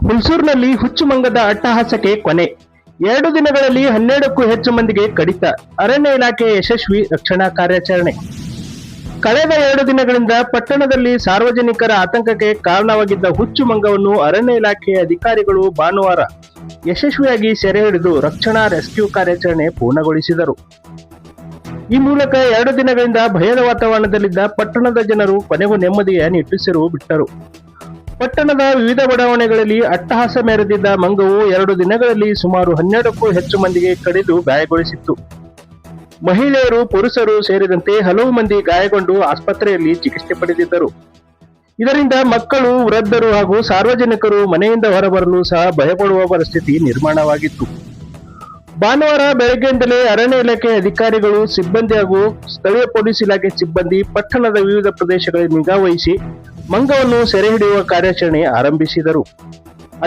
ಹುಲ್ಸೂರಿನಲ್ಲಿ ಹುಚ್ಚುಮಂಗದ ಅಟ್ಟಹಾಸಕ್ಕೆ ಕೊನೆ. 2 ದಿನಗಳಲ್ಲಿ 12ಕ್ಕೂ ಹೆಚ್ಚು ಮಂದಿಗೆ ಕಡಿತ. ಅರಣ್ಯ ಇಲಾಖೆ ಯಶಸ್ವಿ ರಕ್ಷಣಾ ಕಾರ್ಯಾಚರಣೆ. ಕಳೆದ 2 ದಿನಗಳಿಂದ ಪಟ್ಟಣದಲ್ಲಿ ಸಾರ್ವಜನಿಕರ ಆತಂಕಕ್ಕೆ ಕಾರಣವಾಗಿದ್ದ ಹುಚ್ಚು ಮಂಗವನ್ನು ಅರಣ್ಯ ಇಲಾಖೆಯ ಅಧಿಕಾರಿಗಳು ಭಾನುವಾರ ಯಶಸ್ವಿಯಾಗಿ ಸೆರೆ ಹಿಡಿದು ರಕ್ಷಣಾ ರೆಸ್ಕ್ಯೂ ಕಾರ್ಯಾಚರಣೆ ಪೂರ್ಣಗೊಳಿಸಿದರು. ಈ ಮೂಲಕ 2 ದಿನಗಳಿಂದ ಭಯದ ವಾತಾವರಣದಲ್ಲಿದ್ದ ಪಟ್ಟಣದ ಜನರು ಕೊನೆಗೂ ನೆಮ್ಮದಿಯ ನಿಟ್ಟುಸಿರು ಬಿಟ್ಟರು. ಪಟ್ಟಣದ ವಿವಿಧ ಬಡಾವಣೆಗಳಲ್ಲಿ ಅಟ್ಟಹಾಸ ಮೆರೆದಿದ್ದ ಮಂಗವು 2 ದಿನಗಳಲ್ಲಿ ಸುಮಾರು 12ಕ್ಕೂ ಹೆಚ್ಚು ಮಂದಿಗೆ ಕಡಿದು ಗಾಯಗೊಳಿಸಿತ್ತು. ಮಹಿಳೆಯರು, ಪುರುಷರು ಸೇರಿದಂತೆ ಹಲವು ಮಂದಿ ಗಾಯಗೊಂಡು ಆಸ್ಪತ್ರೆಯಲ್ಲಿ ಚಿಕಿತ್ಸೆ ಪಡೆದಿದ್ದರು. ಇದರಿಂದ ಮಕ್ಕಳು, ವೃದ್ಧರು ಹಾಗೂ ಸಾರ್ವಜನಿಕರು ಮನೆಯಿಂದ ಹೊರಬರಲು ಸಹ ಭಯಪಡುವ ಪರಿಸ್ಥಿತಿ ನಿರ್ಮಾಣವಾಗಿತ್ತು. ಭಾನುವಾರ ಬೆಳಗ್ಗೆಯಿಂದಲೇ ಅರಣ್ಯ ಇಲಾಖೆ ಅಧಿಕಾರಿಗಳು, ಸಿಬ್ಬಂದಿ ಹಾಗೂ ಸ್ಥಳೀಯ ಪೊಲೀಸ್ ಇಲಾಖೆ ಸಿಬ್ಬಂದಿ ಪಟ್ಟಣದ ವಿವಿಧ ಪ್ರದೇಶಗಳಲ್ಲಿ ನಿಗಾ ವಹಿಸಿ ಮಂಗವನ್ನು ಸೆರೆ ಹಿಡಿಯುವ ಕಾರ್ಯಾಚರಣೆ ಆರಂಭಿಸಿದರು.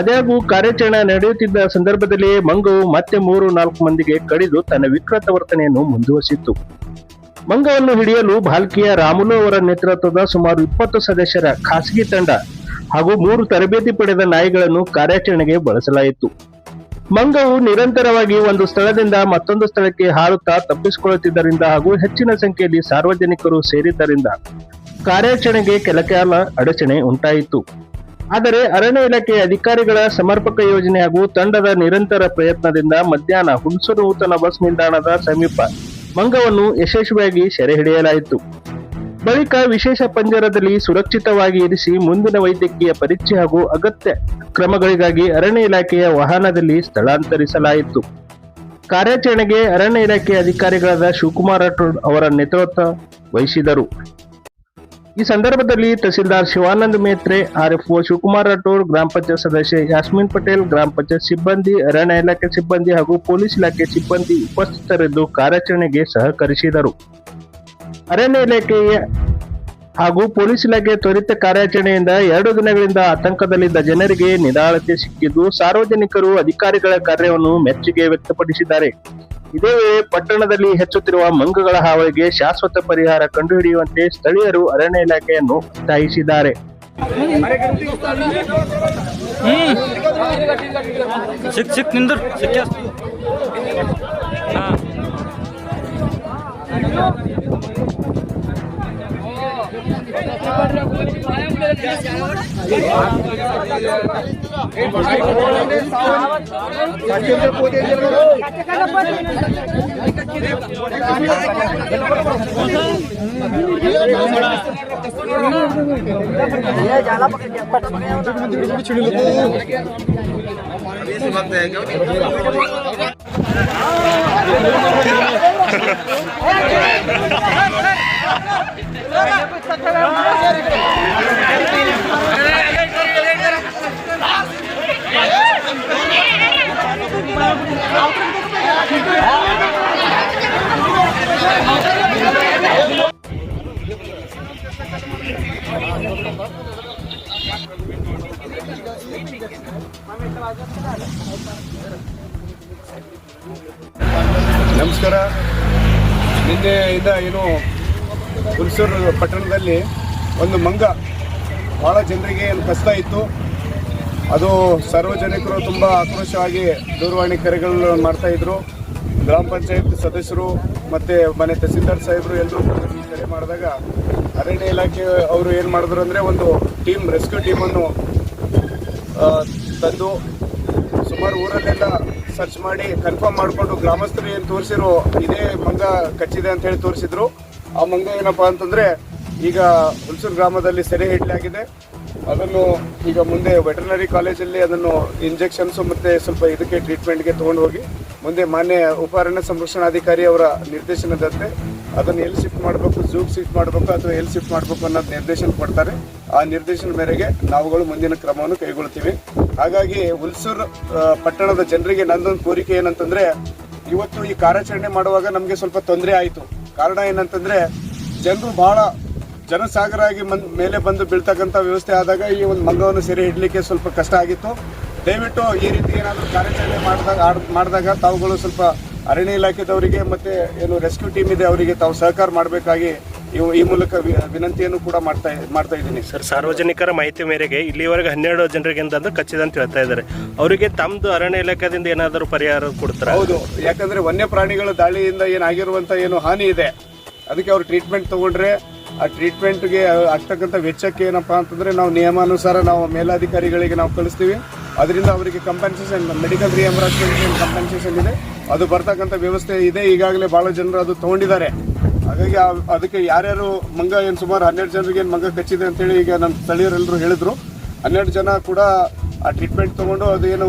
ಆದಾಗ್ಯೂ ಕಾರ್ಯಾಚರಣೆ ನಡೆಯುತ್ತಿದ್ದ ಸಂದರ್ಭದಲ್ಲೇ ಮಂಗವು ಮತ್ತೆ 3-4 ಮಂದಿಗೆ ಕಡಿದು ತನ್ನ ವಿಕೃತ ವರ್ತನೆಯನ್ನು ಮುಂದುವರಿಸಿತ್ತು. ಮಂಗವನ್ನು ಹಿಡಿಯಲು ಭಾಲ್ಕಿಯ ರಾಮುಲು ಅವರ ನೇತೃತ್ವದ ಸುಮಾರು 20 ಸದಸ್ಯರ ಖಾಸಗಿ ತಂಡ ಹಾಗೂ 3 ತರಬೇತಿ ಪಡೆದ ನಾಯಿಗಳನ್ನು ಕಾರ್ಯಾಚರಣೆಗೆ ಬಳಸಲಾಯಿತು. ಮಂಗವು ನಿರಂತರವಾಗಿ ಒಂದು ಸ್ಥಳದಿಂದ ಮತ್ತೊಂದು ಸ್ಥಳಕ್ಕೆ ಹಾರುತ್ತಾ ತಪ್ಪಿಸಿಕೊಳ್ಳುತ್ತಿದ್ದರಿಂದ ಹಾಗೂ ಹೆಚ್ಚಿನ ಸಂಖ್ಯೆಯಲ್ಲಿ ಸಾರ್ವಜನಿಕರು ಸೇರಿದ್ದರಿಂದ ಕಾರ್ಯಾಚರಣೆಗೆ ಕೆಲಕಾಲ ಅಡಚಣೆ ಉಂಟಾಯಿತು. ಆದರೆ ಅರಣ್ಯ ಇಲಾಖೆ ಅಧಿಕಾರಿಗಳ ಸಮರ್ಪಕ ಯೋಜನೆ ಹಾಗೂ ತಂಡದ ನಿರಂತರ ಪ್ರಯತ್ನದಿಂದ ಮಧ್ಯಾಹ್ನ ಹುಣಸೂರು ನೂತನ ಬಸ್ ನಿಲ್ದಾಣದ ಸಮೀಪ ಮಂಗವನ್ನು ಯಶಸ್ವಿಯಾಗಿ ಸೆರೆ ಹಿಡಿಯಲಾಯಿತು. ಬಳಿಕ ವಿಶೇಷ ಪಂಜರದಲ್ಲಿ ಸುರಕ್ಷಿತವಾಗಿ ಇರಿಸಿ ಮುಂದಿನ ವೈದ್ಯಕೀಯ ಪರೀಕ್ಷೆ ಹಾಗೂ ಅಗತ್ಯ ಕ್ರಮಗಳಿಗಾಗಿ ಅರಣ್ಯ ಇಲಾಖೆಯ ವಾಹನದಲ್ಲಿ ಸ್ಥಳಾಂತರಿಸಲಾಯಿತು. ಕಾರ್ಯಾಚರಣೆಗೆ ಅರಣ್ಯ ಇಲಾಖೆ ಅಧಿಕಾರಿಗಳಾದ ಶಿವಕುಮಾರ್ ರಾಠೋಡ್ ಅವರ ನೇತೃತ್ವ ವಹಿಸಿದರು. ಈ ಸಂದರ್ಭದಲ್ಲಿ ತಹಸೀಲ್ದಾರ್ ಶಿವಾನಂದ ಮೇತ್ರೆ, ಆರ್ಎಫ್ಒ ಶಿವಕುಮಾರ್ ರಾಠೋಡ್, ಗ್ರಾಮ ಪಂಚಾಯತ್ ಸದಸ್ಯೆ ಯಾಸ್ಮಿನ್ ಪಟೇಲ್, ಗ್ರಾಮ ಪಂಚಾಯತ್ ಸಿಬ್ಬಂದಿ, ಅರಣ್ಯ ಇಲಾಖೆ ಸಿಬ್ಬಂದಿ ಹಾಗೂ ಪೊಲೀಸ್ ಇಲಾಖೆ ಸಿಬ್ಬಂದಿ ಉಪಸ್ಥಿತರಿದ್ದು ಕಾರ್ಯಾಚರಣೆಗೆ ಸಹಕರಿಸಿದರು. ಅರಣ್ಯ ಇಲಾಖೆಯ ಹಾಗೂ ಪೊಲೀಸ್ ಇಲಾಖೆ ತ್ವರಿತ ಕಾರ್ಯಾಚರಣೆಯಿಂದ 2 ದಿನಗಳಿಂದ ಆತಂಕದಲ್ಲಿದ್ದ ಜನರಿಗೆ ನಿರಾಳತೆ ಸಿಕ್ಕಿದ್ದು, ಸಾರ್ವಜನಿಕರು ಅಧಿಕಾರಿಗಳ ಕಾರ್ಯವನ್ನು ಮೆಚ್ಚುಗೆ ವ್ಯಕ್ತಪಡಿಸಿದ್ದಾರೆ. ಇದೇ ವೇಳೆ ಪಟ್ಟಣದಲ್ಲಿ ಹೆಚ್ಚುತ್ತಿರುವ ಮಂಗಗಳ ಹಾವಳಿಗೆ ಶಾಶ್ವತ ಪರಿಹಾರ ಕಂಡುಹಿಡಿಯುವಂತೆ ಸ್ಥಳೀಯರು ಅರಣ್ಯ ಇಲಾಖೆಯನ್ನು ಒತ್ತಾಯಿಸಿದ್ದಾರೆ. ನಮಸ್ಕಾರ. ನಿನ್ನೆಯಿಂದ ಹುಲ್ಸೂರು ಪಟ್ಟಣದಲ್ಲಿ ಒಂದು ಮಂಗ ಭಾಳ ಜನರಿಗೆ ಕಷ್ಟ ಇತ್ತು. ಅದು ಸಾರ್ವಜನಿಕರು ತುಂಬ ಆಕ್ರೋಶವಾಗಿ ದೂರವಾಣಿ ಕರೆಗಳು ಮಾಡ್ತಾಯಿದ್ರು. ಗ್ರಾಮ ಪಂಚಾಯತ್ ಸದಸ್ಯರು ಮತ್ತು ಮನೆ ತಹಸೀಲ್ದಾರ್ ಸಾಹೇಬರು ಎಲ್ಲರೂ ಕರೆ ಮಾಡಿದಾಗ ಅರಣ್ಯ ಇಲಾಖೆ ಅವರು ಏನು ಮಾಡಿದ್ರು ಅಂದರೆ ಒಂದು ರೆಸ್ಕ್ಯೂ ಟೀಮನ್ನು ತಂದು ಸುಮಾರು ಊರಲ್ಲೆಲ್ಲ ಸರ್ಚ್ ಮಾಡಿ ಕನ್ಫರ್ಮ್ ಮಾಡಿಕೊಂಡು ಗ್ರಾಮಸ್ಥರು ಏನು ತೋರಿಸಿರೋ ಇದೇ ಮಂಗ ಕಚ್ಚಿದೆ ಅಂತ ಹೇಳಿ ತೋರಿಸಿದ್ರು. ಆ ಮಂಗ ಏನಪ್ಪ ಅಂತಂದರೆ ಈಗ ಹುಲ್ಸೂರು ಗ್ರಾಮದಲ್ಲಿ ಸೆರೆ ಹಿಡಿಯಲಾಗಿದೆ. ಅದನ್ನು ಈಗ ಮುಂದೆ ವೆಟರ್ನರಿ ಕಾಲೇಜಲ್ಲಿ ಅದನ್ನು ಇಂಜೆಕ್ಷನ್ಸು ಮತ್ತು ಸ್ವಲ್ಪ ಇದಕ್ಕೆ ಟ್ರೀಟ್ಮೆಂಟ್ಗೆ ತೊಗೊಂಡು ಹೋಗಿ ಮುಂದೆ ಮಾನ್ಯ ಉಪ ಅರಣ್ಯ ಸಂರಕ್ಷಣಾಧಿಕಾರಿ ಅವರ ನಿರ್ದೇಶನದಂತೆ ಅದನ್ನು ಎಲ್ಲಿ ಶಿಫ್ಟ್ ಮಾಡಬೇಕು, ಝೂಗೆ ಶಿಫ್ಟ್ ಮಾಡಬೇಕು ಅಥವಾ ಎಲ್ಲಿ ಶಿಫ್ಟ್ ಮಾಡಬೇಕು ಅನ್ನೋದು ನಿರ್ದೇಶನ ಕೊಡ್ತಾರೆ. ಆ ನಿರ್ದೇಶನ ಮೇರೆಗೆ ನಾವುಗಳು ಮುಂದಿನ ಕ್ರಮವನ್ನು ಕೈಗೊಳ್ತೀವಿ. ಹಾಗಾಗಿ ಹುಲ್ಸೂರು ಪಟ್ಟಣದ ಜನರಿಗೆ ನಂದೊಂದು ಕೋರಿಕೆ ಏನಂತಂದರೆ, ಇವತ್ತು ಈ ಕಾರ್ಯಾಚರಣೆ ಮಾಡುವಾಗ ನಮಗೆ ಸ್ವಲ್ಪ ತೊಂದರೆ ಆಯಿತು. ಕಾರಣ ಏನಂತಂದರೆ, ಜನರು ಭಾಳ ಜನಸಾಗರ ಆಗಿ ಮೇಲೆ ಬಂದು ಬೀಳ್ತಕ್ಕಂಥ ವ್ಯವಸ್ಥೆ ಆದಾಗ ಈ ಒಂದು ಮಂಗವನ್ನು ಸೆರೆ ಹಿಡಲಿಕ್ಕೆ ಸ್ವಲ್ಪ ಕಷ್ಟ ಆಗಿತ್ತು. ದಯವಿಟ್ಟು ಈ ರೀತಿ ಏನಾದರೂ ಕಾರ್ಯಾಚರಣೆ ಮಾಡಿದಾಗ ತಾವುಗಳು ಸ್ವಲ್ಪ ಅರಣ್ಯ ಇಲಾಖೆದವರಿಗೆ ಮತ್ತು ಏನು ರೆಸ್ಕ್ಯೂ ಟೀಮ್ ಇದೆ ಅವರಿಗೆ ತಾವು ಸಹಕಾರ ಮಾಡಬೇಕಾಗಿ ಈ ಮೂಲಕ ವಿನಂತಿಯನ್ನು ಕೂಡ ಮಾಡ್ತಾ ಇದ್ದೀನಿ. ಸರ್, ಸಾರ್ವಜನಿಕರ ಮಾಹಿತಿ ಮೇರೆಗೆ ಇಲ್ಲಿವರೆಗೆ 12 ಜನರಿಗೆ ಅಂತ ಖಚಿತ ಅಂತ ಹೇಳ್ತಾ ಇದ್ದಾರೆ. ಅವರಿಗೆ ತಮ್ಮದು ಅರಣ್ಯ ಇಲಾಖೆಯಿಂದ ಏನಾದರೂ ಪರಿಹಾರ ಕೊಡ್ತಾರೆ? ಹೌದು, ಯಾಕಂದ್ರೆ ವನ್ಯ ಪ್ರಾಣಿಗಳ ದಾಳಿಯಿಂದ ಏನಾಗಿರುವಂತ ಏನು ಹಾನಿ ಇದೆ ಅದಕ್ಕೆ ಅವ್ರು ಟ್ರೀಟ್ಮೆಂಟ್ ತಗೊಂಡ್ರೆ ಆ ಟ್ರೀಟ್ಮೆಂಟ್ಗೆ ಆಗ್ತಕ್ಕಂಥ ವೆಚ್ಚಕ್ಕೆ ಏನಪ್ಪಾ ಅಂತಂದ್ರೆ ನಾವು ನಿಯಮಾನುಸಾರ ನಾವು ಮೇಲಾಧಿಕಾರಿಗಳಿಗೆ ನಾವು ಕಳಿಸ್ತೀವಿ. ಅದರಿಂದ ಅವರಿಗೆ ಕಂಪನ್ಸೇಷನ್, ಮೆಡಿಕಲ್ ರಿಯಂಬರ್ಸ್ಮೆಂಟ್ ಕಂಪನ್ಸೇಷನ್ ಇದೆ, ಅದು ಬರ್ತಕ್ಕಂಥ ವ್ಯವಸ್ಥೆ ಇದೆ. ಈಗಾಗಲೇ ಬಹಳ ಜನರು ಅದು ತಗೊಂಡಿದ್ದಾರೆ. ಹಾಗಾಗಿ ಅದಕ್ಕೆ ಯಾರ್ಯಾರು ಮಂಗ ಏನು ಸುಮಾರು 12 ಜನರಿಗೆ ಏನು ಮಂಗ ಕಚ್ಚಿದೆ ಅಂತೇಳಿ ಈಗ ನಮ್ಮ ಸ್ಥಳೀಯರೆಲ್ಲರೂ ಹೇಳಿದ್ರು. 12 ಜನ ಕೂಡ ಆ ಟ್ರೀಟ್ಮೆಂಟ್ ತಗೊಂಡು ಅದೇನು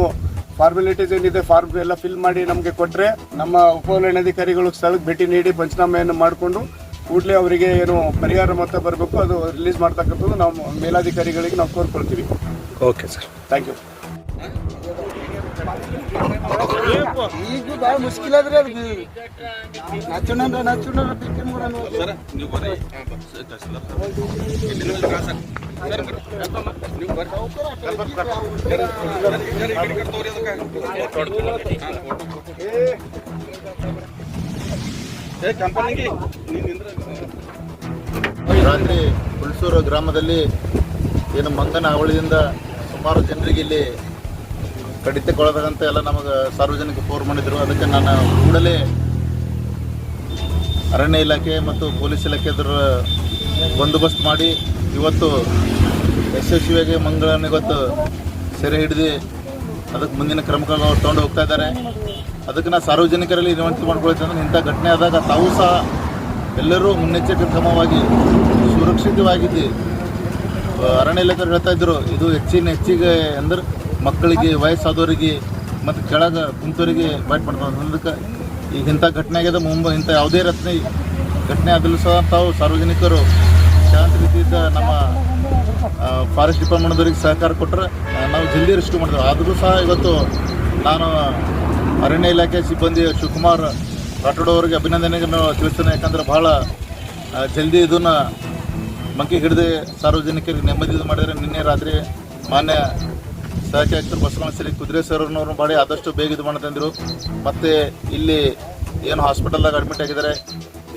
ಫಾರ್ಮಾಲಿಟೀಸ್ ಏನಿದೆ ಫಾರ್ಮ್ ಎಲ್ಲ ಫಿಲ್ ಮಾಡಿ ನಮಗೆ ಕೊಟ್ಟರೆ ನಮ್ಮ ಉಪವಲಯಾಧಿಕಾರಿಗಳು ಸ್ಥಳಕ್ಕೆ ಭೇಟಿ ನೀಡಿ ಪಂಚನಾಮೆಯನ್ನು ಮಾಡಿಕೊಂಡು ಕೂಡಲೇ ಅವರಿಗೆ ಏನು ಪರಿಹಾರ ಮೊತ್ತ ಬರಬೇಕು ಅದು ರಿಲೀಸ್ ಮಾಡ್ತಕ್ಕಂಥದ್ದು ನಾವು ಮೇಲಾಧಿಕಾರಿಗಳಿಗೆ ನಾವು ಕೋರ್ಕೊಳ್ತೀವಿ. Okay sir, thank you. ಈಗ ಭಾಳ ಮುಷ್ಕಿಲ್ ಆದ್ರೆ ರಾತ್ರಿ ಹುಲ್ಸೂರು ಗ್ರಾಮದಲ್ಲಿ ಏನು ಮಂಗನ ಅವಳಿಯಿಂದ ಸುಮಾರು ಜನರಿಗೆ ಇಲ್ಲಿ ಕಡಿತಕ್ಕೊಳದಂತ ಎಲ್ಲ ನಮಗೆ ಸಾರ್ವಜನಿಕ ಫೋನ್ ಮಾಡಿದ್ರು. ಅದಕ್ಕೆ ನಾನು ಕೂಡಲೇ ಅರಣ್ಯ ಇಲಾಖೆ ಮತ್ತು ಪೊಲೀಸ್ ಇಲಾಖೆ ಅದರ ಬಂದೋಬಸ್ತ್ ಮಾಡಿ ಇವತ್ತು ಯಶಸ್ವಿಯಾಗಿ ಮಂಗಳನ ಇವತ್ತು ಸೆರೆ ಹಿಡಿದು ಅದಕ್ಕೆ ಮುಂದಿನ ಕ್ರಮಗಳು ಅವ್ರು ತೊಗೊಂಡು ಹೋಗ್ತಾ ಇದ್ದಾರೆ. ಅದಕ್ಕೆ ನಾನು ಸಾರ್ವಜನಿಕರಲ್ಲಿ ವಿನಂತಿ ಮಾಡ್ಕೊಳ್ತೀನಿ, ಇಂಥ ಘಟನೆ ಆದಾಗ ತಾವು ಸಹ ಎಲ್ಲರೂ ಮುನ್ನೆಚ್ಚರಿಕೆ ಕ್ರಮವಾಗಿ ಸುರಕ್ಷಿತವಾಗಿದ್ದು ಅರಣ್ಯ ಇಲಾಖೆ ಹೇಳ್ತಾ ಇದ್ರು. ಇದು ಹೆಚ್ಚಿಗೆ ಅಂದ್ರೆ ಮಕ್ಕಳಿಗೆ, ವಯಸ್ಸಾದವರಿಗೆ ಮತ್ತು ಕೆಳಗೆ ಕುಂತವರಿಗೆ ಬೈಟ್ ಮಾಡ್ತಾರೆ. ಅದಕ್ಕೆ ಈಗ ಇಂಥ ಘಟನೆ ಆಗಿದೆ. ಮುಂಬೈ ಇಂಥ ಯಾವುದೇ ಘಟನೆ ಆಗಲು ಸಹ ತಾವು ಸಾರ್ವಜನಿಕರು ಶಾಂತ ರೀತಿಯಿಂದ ನಮ್ಮ ಫಾರೆಸ್ಟ್ ಡಿಪಾರ್ಟ್ಮೆಂಟ್ದವ್ರಿಗೆ ಸಹಕಾರ ಕೊಟ್ಟರೆ ನಾವು ಜಲ್ದಿ ರೆಸ್ಕ್ಯೂ ಮಾಡಿದ್ವಿ. ಆದರೂ ಸಹ ಇವತ್ತು ನಾನು ಅರಣ್ಯ ಇಲಾಖೆ ಸಿಬ್ಬಂದಿ ಶಿವಕುಮಾರ್ ರಾಠೋಡ್ ಅವರಿಗೆ ಅಭಿನಂದನೆಗಳನ್ನು ತಿಳಿಸ್ತೇನೆ. ಯಾಕಂದ್ರೆ ಭಾಳ ಜಲ್ದಿ ಇದನ್ನು ಮಂಕಿ ಹಿಡಿದು ಸಾರ್ವಜನಿಕರಿಗೆ ನೆಮ್ಮದಿ ಮಾಡಿದರೆ. ನಿನ್ನೆ ರಾತ್ರಿ ಮಾನ್ಯ ಸಹಕಾರಿ ಆಯುಕ್ತರು ಬಸವನಶ್ರೀ ಕುದುರೆ ಸರ್ನವ್ರನ್ನ ಮಾಡಿ ಆದಷ್ಟು ಬೇಗ ಇದು ಮಾಡ್ತಂದರು. ಮತ್ತು ಇಲ್ಲಿ ಏನು ಹಾಸ್ಪಿಟಲ್ದಾಗ ಅಡ್ಮಿಟ್ ಆಗಿದ್ದಾರೆ,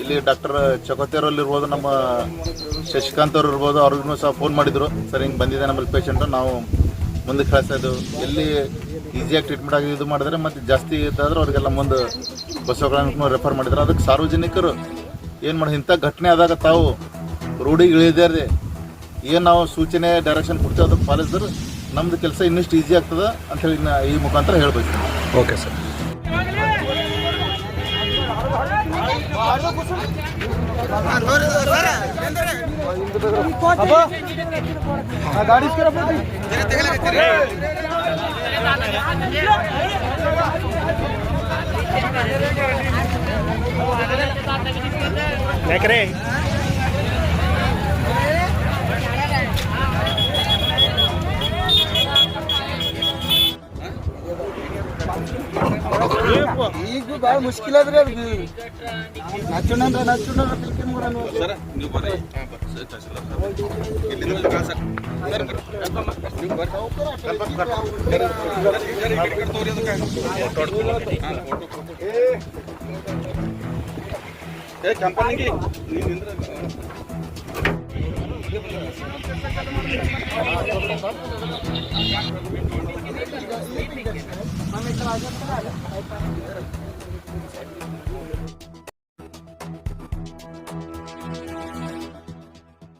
ಇಲ್ಲಿ ಡಾಕ್ಟರ್ ಚಕೋತಿಯವ್ರಲ್ಲಿ ಇರ್ಬೋದು, ನಮ್ಮ ಶಶಿಕಾಂತ್ ಅವರು ಇರ್ಬೋದು, ಅವ್ರಿಗೂ ಸಹ ಫೋನ್ ಮಾಡಿದರು. ಸರ್ ಹಿಂಗೆ ಬಂದಿದೆ ನಮ್ಮಲ್ಲಿ ಪೇಷಂಟು, ನಾವು ಮುಂದಕ್ಕೆ ಕಳಿಸ್ತಾ ಇದ್ದೆವು. ಎಲ್ಲಿ ಈಸಿಯಾಗಿ ಟ್ರೀಟ್ಮೆಂಟ್ ಆಗಿ ಇದು ಮಾಡಿದ್ರೆ ಮತ್ತು ಜಾಸ್ತಿ ಇದ್ದಾದ್ರೆ ಅವ್ರಿಗೆಲ್ಲ ಮುಂದೆ ಬಸವಗಳನ್ನು ರೆಫರ್ ಮಾಡಿದ್ರು. ಅದಕ್ಕೆ ಸಾರ್ವಜನಿಕರು ಏನು ಮಾಡಿ ಇಂಥ ಘಟನೆ ಆದಾಗ ತಾವು ರೋಡಿಗೆ ಇಳಿದಾರೆ ಏನು ನಾವು ಸೂಚನೆ ಡೈರೆಕ್ಷನ್ ಕೊಡ್ತೀವಿ ಅದಕ್ಕೆ ಪಾಲಿಸಿದ್ರೆ ನಮ್ಮದು ಕೆಲಸ ಇನ್ನಷ್ಟು ಈಸಿ ಆಗ್ತದೆ ಅಂಥೇಳಿ ಈ ಮುಖಾಂತರ ಹೇಳ್ಬೇಕು. Okay sir. ಯಾಕ್ರೆ ಈಗ ಭಾಳ ಮುಷ್ಕಿಲ್ ಆದ್ರೆ ಕಂಪನಿಗೆ